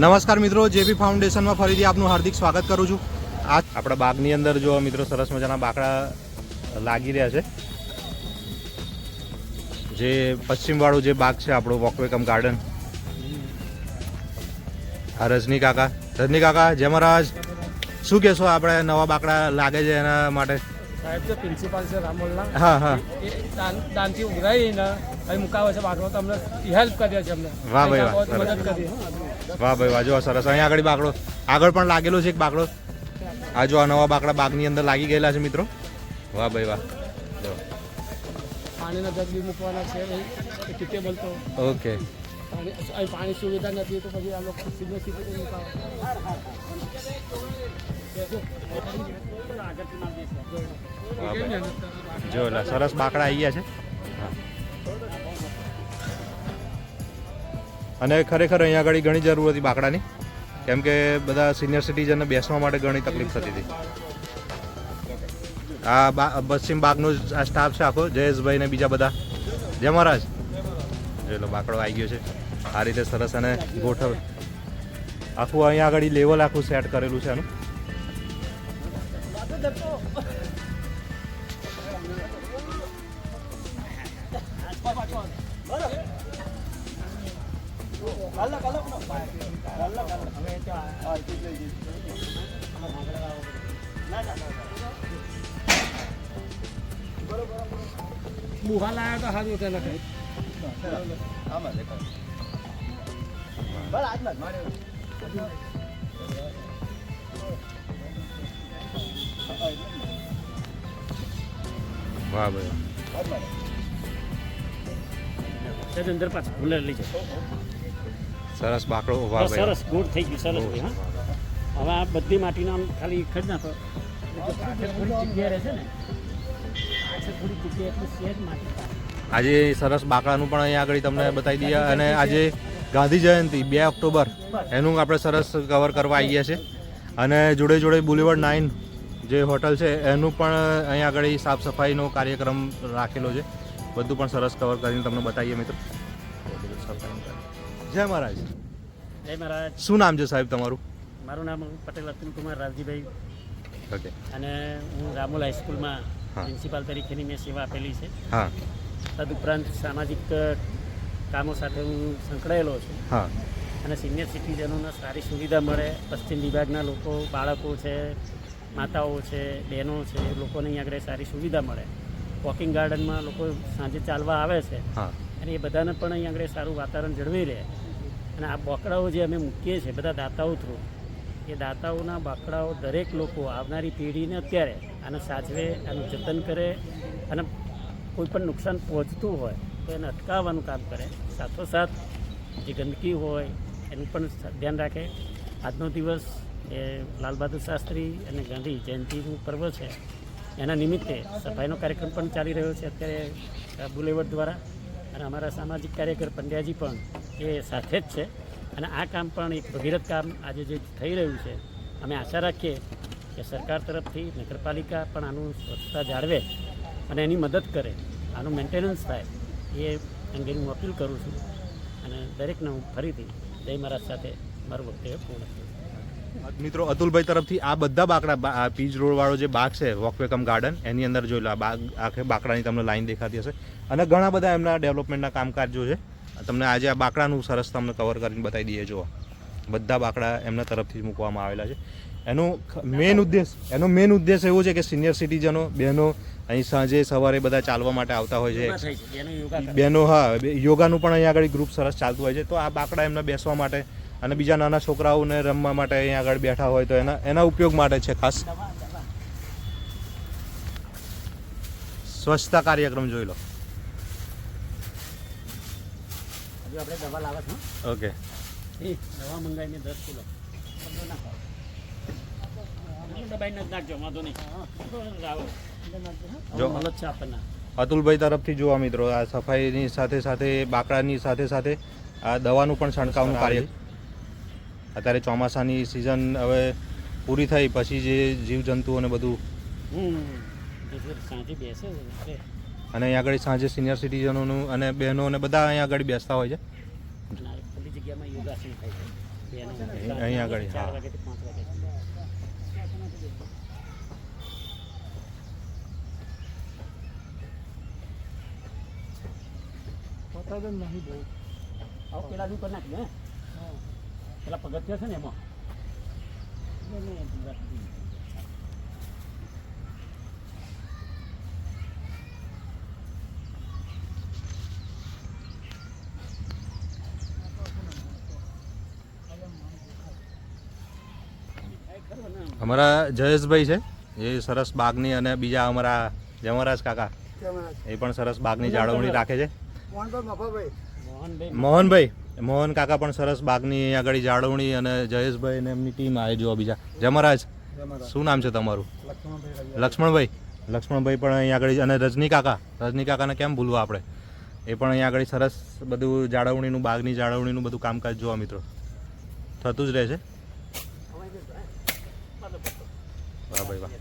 નમસ્કાર મિત્રો, જેપી ફાઉન્ડેશનમાં ફરીથી આપનું હાર્દિક સ્વાગત કરું છું. આ આપણા બાગની અંદર જો મિત્રો સરસ મજાના બાકડા લાગી રહ્યા છે. જે પશ્ચિમવાળો જે બાગ છે આપણો વોકવે કમ ગાર્ડન. આ રજની કાકા જય મહારાજ, શું કહેશો આપણે નવા બાકડા લાગે છે એના માટે? સાહેબ જે પ્રિન્સિપાલ છે રામોલના, હા એ દાનથી ઉઘરાઈને અહીં મુકાવે છે બાકડો, તો અમને હેલ્પ કરીએ છે અમને. વાહ ભાઈ વાહ, મદદ કરીએ. વાહ ભાઈ વાહ, જો સરસ. અહીંયા આગળ બાકડો આગળ પણ લાગેલો છે એક બાકડો. આ જો આ નવા બાકડા બાગની અંદર લાગી ગયેલા છે મિત્રો. વાહ ભાઈ વાહ. પાણીના જગ બી મૂકવાના છે ટીકેબલ. તો ઓકે, અહીં પાણી સુવિધા નથી તો પછી આ લોકો સિગ્નલ સીધી મુકાવે. જો સરસ બાકડા આવી ગયા છે. અને ખરેખર અહીંયા આગળ ઘણી જરૂર હતી બાકડાની, કેમ કે બધા સિનિયર સિટીઝનને બેસવા માટે ઘણી તકલીફ થતી હતી. આ પશ્ચિમ બાગનો આ સ્ટાફ છે આખો, જયેશભાઈ ને બીજા બધા. જય મહારાજ. જો લો બાકડો આવી ગયો છે આ રીતે સરસ. અને ગોઠવ આખું અહીંયા આગળ લેવલ આખું સેટ કરેલું છે આનું. બુહા લાયા તો સારું હતું એને. વાહ ભાઈ, અંદર પાછું ભૂલે લઈ જાય. સરસ બાકડો. વાહ ભાઈ, સરસ ગોળ થઈ ગયું. સરસ ભાઈ. હા, હવે આ બધી માટીનો આમ ખાલી એક જ નાખો. થોડી જગ્યા રહેશે ને, થોડી જગ્યા એટલું સહેજ માટી. આજે સરસ બાકડાનું પણ અહીંયા આગળ તમને બતાવી દઈએ. અને આજે ગાંધી જયંતિ 2 ઓક્ટોબર એનું આપણે સરસ કવર કરવા આવી ગયા છે. અને જોડે જોડે બુલેવર્ડ 9 જે હોટલ છે એનું પણ અહીંયા આગળ સાફ સફાઈનો કાર્યક્રમ રાખેલો છે. બધું પણ સરસ કવર કરીને તમને બતાવીએ મિત્રો. જય મહારાજ. જય મહારાજ. શું નામ છે સાહેબ તમારું? મારું નામ પટેલ અતુલકુમાર રાવજીભાઈ. ઓકે. અને હું રામોલ હાઈસ્કૂલમાં પ્રિન્સિપાલ તરીકેની મેં સેવા આપેલી છે. હા. તદુપરાંત સામાજિક કામો સાથે હું સંકળાયેલો છું. હા. અને સિનિયર સિટીઝનોને સારી સુવિધા મળે, પશ્ચિમ વિભાગના લોકો, બાળકો છે, માતાઓ છે, બહેનો છે, લોકોને અહીં આગળ સારી સુવિધા મળે. વોકિંગ ગાર્ડનમાં લોકો સાંજે ચાલવા આવે છે. હા. અને એ બધાને પણ અહીં આગળ સારું વાતાવરણ જળવાઈ રહે. અને આ બાકડાઓ જે અમે મૂકીએ છીએ બધા દાતાઓ થ્રુ, એ દાતાઓના બાકડાઓ દરેક લોકો આવનારી પેઢીને અત્યારે આને સાચવે, આનું જતન કરે, અને કોઈ પણ નુકસાન પહોંચતું હોય તો એને અટકાવવાનું કામ કરે. સાથોસાથ જે ગંદકી હોય એનું પણ ધ્યાન રાખે. આજનો દિવસ એ લાલ બહાદુર શાસ્ત્રી અને ગાંધી જયંતિનું પર્વ છે, એના નિમિત્તે સફાઈનો કાર્યક્રમ પણ ચાલી રહ્યો છે અત્યારે બુલેવર્ડ દ્વારા. અને અમારા સામાજિક કાર્યકર પંડ્યાજી પણ એ સાથે જ છે. અને આ કામ પણ એક ભગીરથ કામ આજે જે થઈ રહ્યું છે, અમે આશા રાખીએ કે સરકાર તરફથી નગરપાલિકા પણ આનું સ્વચ્છતા જાળવે અને એની મદદ કરે, આનું મેન્ટેનન્સ થાય, એ અંગે હું અપીલ કરું છું. અને દરેકને હું ફરીથી જય મહારાજ સાથે મારું વક્તવ્ય પૂર્ણ કરું. મિત્રો, અતુલભાઈ તરફથી આ બધા બાકડા પીચ રોડ વાળો જે બાગ છે વોકવે કમ ગાર્ડન, એની અંદર જોઈ લો આ બાગ આખે બાકડાની તમને લાઈન દેખાતી હશે. અને ઘણા બધા એમના ડેવલપમેન્ટના કામકાજો છે. તમને આજે આ બાકડાનું સરસ તમને કવર કરીને બતાવી દઈએ. જુઓ, બધા બાકડા એમના તરફથી જ મૂકવામાં આવેલા છે. એનો મેઇન ઉદ્દેશ એવો છે કે સિનિયર સિટીઝનો, બહેનો અહીં સાંજે સવારે બધા ચાલવા માટે આવતા હોય છે. બહેનો, હા, યોગાનું પણ અહીંયા આગળ ગ્રુપ સરસ ચાલતું હોય છે. તો આ બાકડા એમને બેસવા માટે અને બીજા નાના છોકરાઓને રમવા માટે અહીંયા આગળ બેઠા હોય તો એના ઉપયોગ માટે છે ખાસ. સ્વચ્છતા કાર્યક્રમ જોઈ લો. આપણે દવા લાવે છે. ઓકે. દવા મંગાવીને 10 કિલો દબાઈને નાખજો, વાંધો નહીં. જો અતુલભાઈ તરફથી જોવા મિત્રો, આ સફાઈની સાથે સાથે બાકડાની સાથે સાથે આ દવાનું પણ છંટકાવનું કાર્ય. અત્યારે ચોમાસાની સિઝન હવે પૂરી થઈ પછી જે જીવજંતુઓને બધું સાંજે બેસે છે. અને અહીંયા આગળ સાંજે સિનિયર સિટીઝનોનું અને બહેનો અને બધા અહીંયા આગળ બેસતા હોય છે. ખુલ્લી જગ્યામાં યોગાસન થાય છે. વાગ્યાથી એનું અહીં આગળ, 4 હા. વાગ્યાથી 5 વાગ્યા સુધી. આવો પેલા શું કરી નાખ્યું હે પેલા પગથિયા છે ને એમાં અમારા જયેશભાઈ છે એ સરસ બાગની, અને બીજા અમારા જમરાજ કાકા એ પણ સરસ બાગની જાળવણી રાખે છે. મોહનભાઈ મોહન કાકા પણ સરસ બાગની અહીંયા આગળ જાળવણી, અને જયેશભાઈ અને એમની ટીમ આવે જો બીજા. જમરાજ, શું નામ છે તમારું? લક્ષ્મણભાઈ. લક્ષ્મણભાઈ પણ અહીંયા આગળ, અને રજની કાકાને કેમ ભૂલવા આપણે, એ પણ અહીંયા આગળ સરસ બધું જાળવણીનું, બાગની જાળવણીનું બધું કામકાજ જોવા મિત્રો થતું જ રહે છે. વાહ ભાઈ વાહ.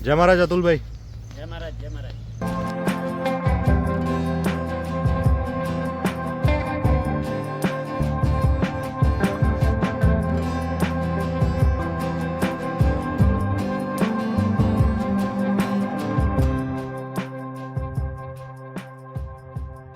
જય મહારાજ અતુલભાઈ. જય મહારાજ.